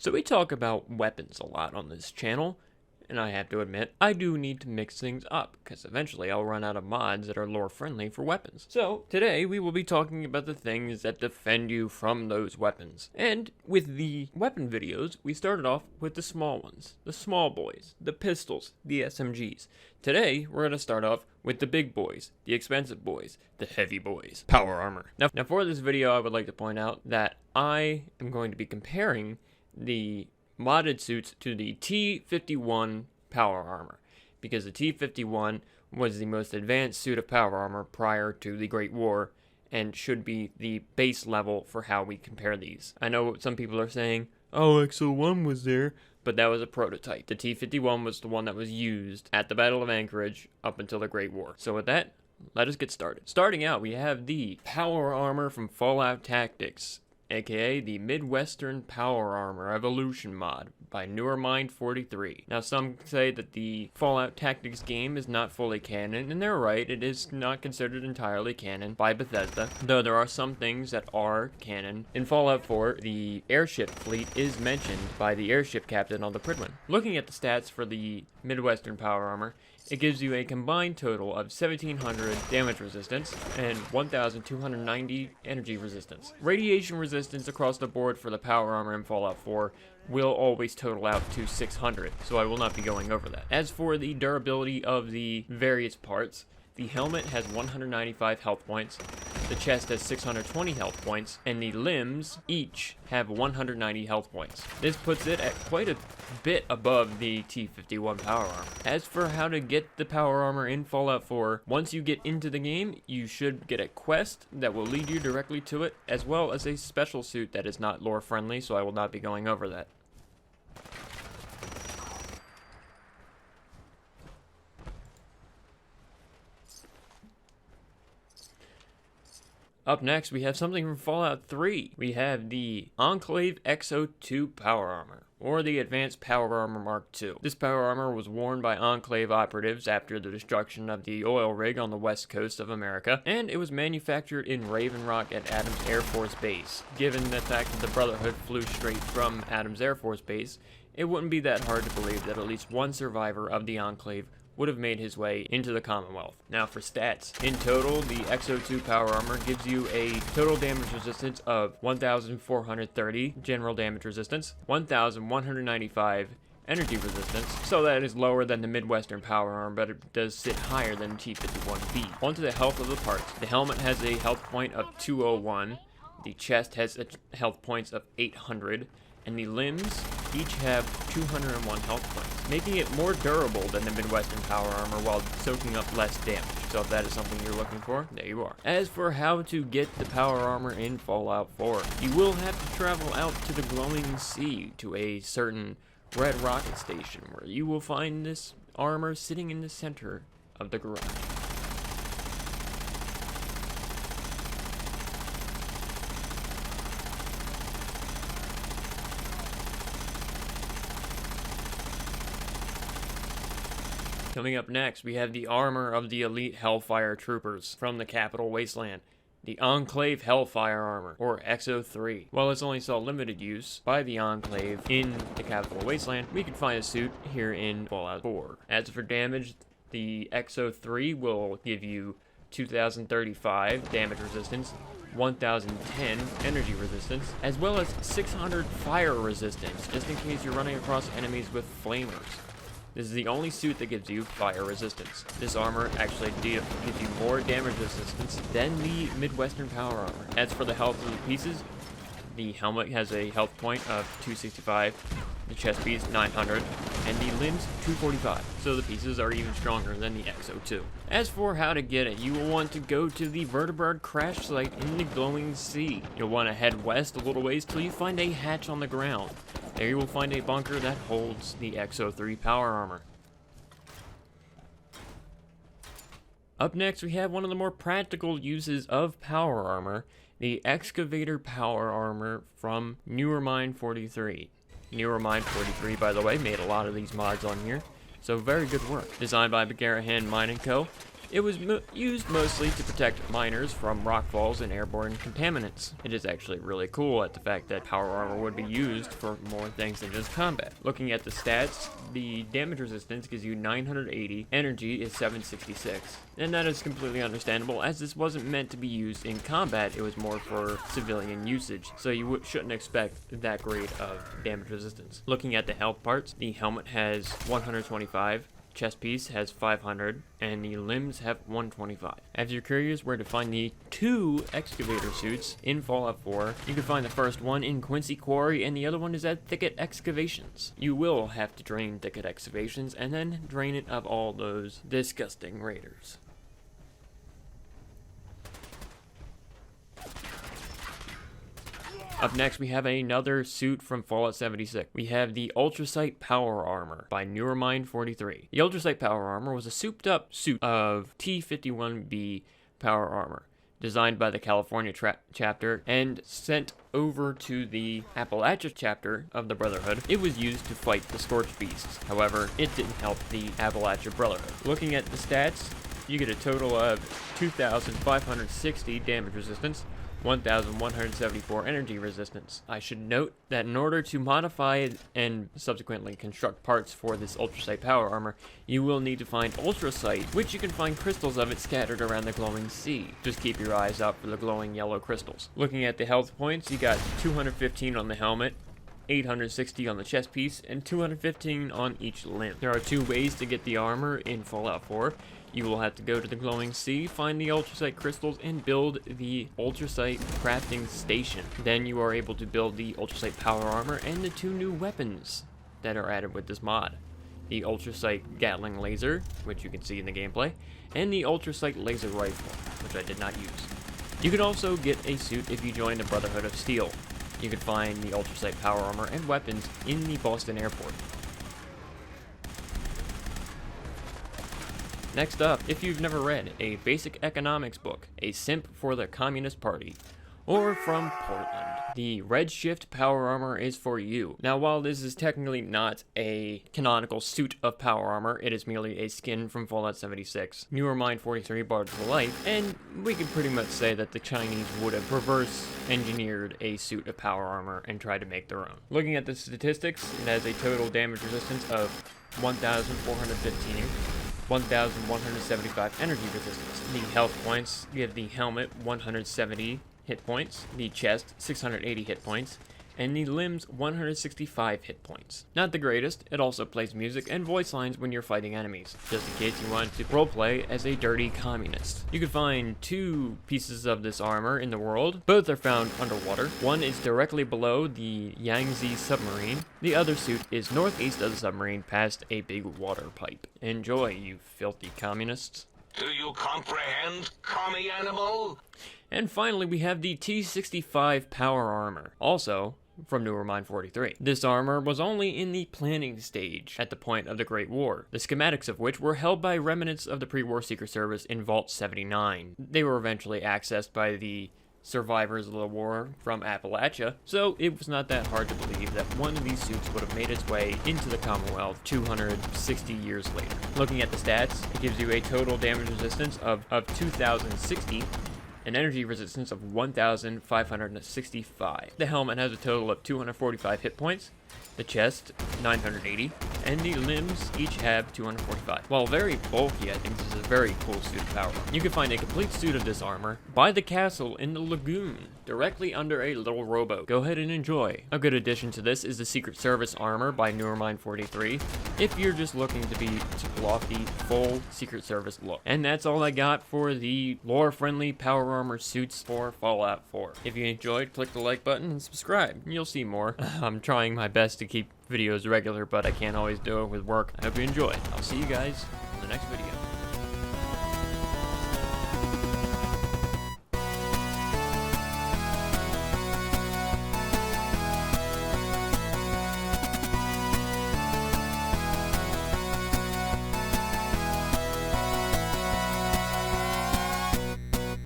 So we talk about weapons a lot on this channel, and I have to admit, I do need to mix things up, because eventually I'll run out of mods that are lore friendly for weapons. So today we will be talking about the things that defend you from those weapons. And with the weapon videos, we started off with the small ones, the small boys, the pistols, the SMGs. Today, we're going to start off with the big boys, the expensive boys, the heavy boys, power armor. Now for this video, I would like to point out that I am going to be comparing the modded suits to the T51 power armor, because the T51 was the most advanced suit of power armor prior to the Great War and should be the base level for how we compare these. I know some people are saying, oh, X01 was there, but that was a prototype. The T51 was the one that was used at the Battle of Anchorage up until the Great War. So with that, let us get started. Starting out, we have the power armor from Fallout Tactics, aka the Midwestern Power Armor Evolution mod by NewerMind43. Now some say that the Fallout Tactics game is not fully canon, and they're right, it is not considered entirely canon by Bethesda, though there are some things that are canon. In Fallout 4, the airship fleet is mentioned by the airship captain on the Pridwin. Looking at the stats for the Midwestern Power Armor, it gives you a combined total of 1700 damage resistance and 1290 energy resistance. Radiation resistance across the board for the power armor in Fallout 4 will always total out to 600, so I will not be going over that. As for the durability of the various parts, the helmet has 195 health points, the chest has 620 health points, and the limbs each have 190 health points. This puts it at quite a bit above the T51 power armor. As for how to get the power armor in Fallout 4, once you get into the game, you should get a quest that will lead you directly to it, as well as a special suit that is not lore friendly, so I will not be going over that. Up next, we have something from Fallout 3. We have the Enclave X02 power armor, or the Advanced Power Armor Mark II. This power armor was worn by Enclave operatives after the destruction of the oil rig on the west coast of America, and it was manufactured in Raven Rock at Adams Air Force Base. Given the fact that the Brotherhood flew straight from Adams Air Force Base, it wouldn't be that hard to believe that at least one survivor of the Enclave would have made his way into the Commonwealth. Now for stats. In total, the X02 power armor gives you a total damage resistance of 1430 general damage resistance, 1195 energy resistance, so that is lower than the Midwestern power armor, but it does sit higher than T51B. Onto the health of the parts. The helmet has a health point of 201, the chest has health points of 800, and the limbs each have 201 health points, making it more durable than the Midwestern power armor while soaking up less damage. So if that is something you're looking for, there you are. As for how to get the power armor in Fallout 4, you will have to travel out to the glowing sea to a certain red rocket station where you will find this armor sitting in the center of the garage. Coming up next, we have the armor of the elite Hellfire troopers from the Capital Wasteland, the Enclave Hellfire Armor, or X03. While it's only saw limited use by the Enclave in the Capital Wasteland, we can find a suit here in Fallout 4. As for damage, the X03 will give you 2035 damage resistance, 1010 energy resistance, as well as 600 fire resistance, just in case you're running across enemies with flamers. This is the only suit that gives you fire resistance. This armor actually gives you more damage resistance than the Midwestern power armor. As for the health of the pieces, the helmet has a health point of 265, the chest piece 900, and the limbs 245, so the pieces are even stronger than the X02. As for how to get it, you will want to go to the vertebrate crash site in the glowing sea. You'll want to head west a little ways till you find a hatch on the ground. There you will find a bunker that holds the X03 power armor. Up next, we have one of the more practical uses of power armor, the Excavator power armor from NewerMind43. NewerMind43, by the way, made a lot of these mods on here, so very good work. Designed by Bagarahan Mine & Co., It was used mostly to protect miners from rockfalls and airborne contaminants. It is actually really cool at the fact that power armor would be used for more things than just combat. Looking at the stats, the damage resistance gives you 980, energy is 766, and that is completely understandable as this wasn't meant to be used in combat, it was more for civilian usage, so you shouldn't expect that great of damage resistance. Looking at the health parts, the helmet has 125, chest piece has 500, and the limbs have 125. If you're curious where to find the 2 excavator suits in Fallout 4, you can find the first one in Quincy Quarry and the other one is at Thicket Excavations. You will have to drain Thicket Excavations and then drain it of all those disgusting raiders. Up next, we have another suit from Fallout 76. We have the Ultrasight Power Armor by Neuromine 43. The Ultrasight Power Armor was a souped-up suit of T-51B power armor, designed by the California chapter and sent over to the Appalachia chapter of the Brotherhood. It was used to fight the Scorched Beasts. However, it didn't help the Appalachia Brotherhood. Looking at the stats, you get a total of 2,560 damage resistance, 1,174 energy resistance. I should note that in order to modify and subsequently construct parts for this Ultrasight power armor, you will need to find Ultrasight, which you can find crystals of it scattered around the glowing sea. Just keep your eyes out for the glowing yellow crystals. Looking at the health points, you got 215 on the helmet, 860 on the chest piece, and 215 on each limb. There are 2 ways to get the armor in Fallout 4. You will have to go to the glowing sea, find the Ultrasight crystals, and build the Ultrasight crafting station. Then you are able to build the Ultrasight power armor and the 2 new weapons that are added with this mod. The Ultrasight Gatling laser, which you can see in the gameplay, and the Ultrasight laser rifle, which I did not use. You can also get a suit if you join the Brotherhood of Steel. You can find the Ultrasight power armor and weapons in the Boston airport. Next up, if you've never read a basic economics book, A Simp for the Communist Party, or from Portland, the Redshift power armor is for you. Now, while this is technically not a canonical suit of power armor, it is merely a skin from Fallout 76. Neuromine 43 brought it to life, and we can pretty much say that the Chinese would have reverse engineered a suit of power armor and tried to make their own. Looking at the statistics, it has a total damage resistance of 1,415. 1,175 energy resistance. The health points give the helmet 170 hit points, the chest 680 hit points, and the limbs 165 hit points. Not the greatest, it also plays music and voice lines when you're fighting enemies, just in case you want to roleplay as a dirty communist. You can find 2 pieces of this armor in the world. Both are found underwater. One is directly below the Yangtze submarine. The other suit is northeast of the submarine past a big water pipe. Enjoy, you filthy communists. Do you comprehend, commie animal? And finally, we have the T-65 power armor, also from Neuromine 43. This armor was only in the planning stage at the point of the Great War, the schematics of which were held by remnants of the pre-war Secret Service in Vault 79. They were eventually accessed by the survivors of the war from Appalachia, so it was not that hard to believe that one of these suits would have made its way into the Commonwealth 260 years later. Looking at the stats, it gives you a total damage resistance of 2,060, an energy resistance of 1,565. The helmet has a total of 245 hit points, the chest 980, and the limbs each have 245. While very bulky, I think this is a very cool suit of power. You can find a complete suit of this armor by the castle in the lagoon, directly under a little rowboat. Go ahead and enjoy. A good addition to this is the Secret Service armor by Neuromine 43, if you're just looking to pull off the full Secret Service look. And that's all I got for the lore-friendly power armor suits for Fallout 4. If you enjoyed, click the like button and subscribe. You'll see more. I'm trying my best to keep videos regular, but I can't always do it with work. I hope you enjoy. I'll see you guys in the next video.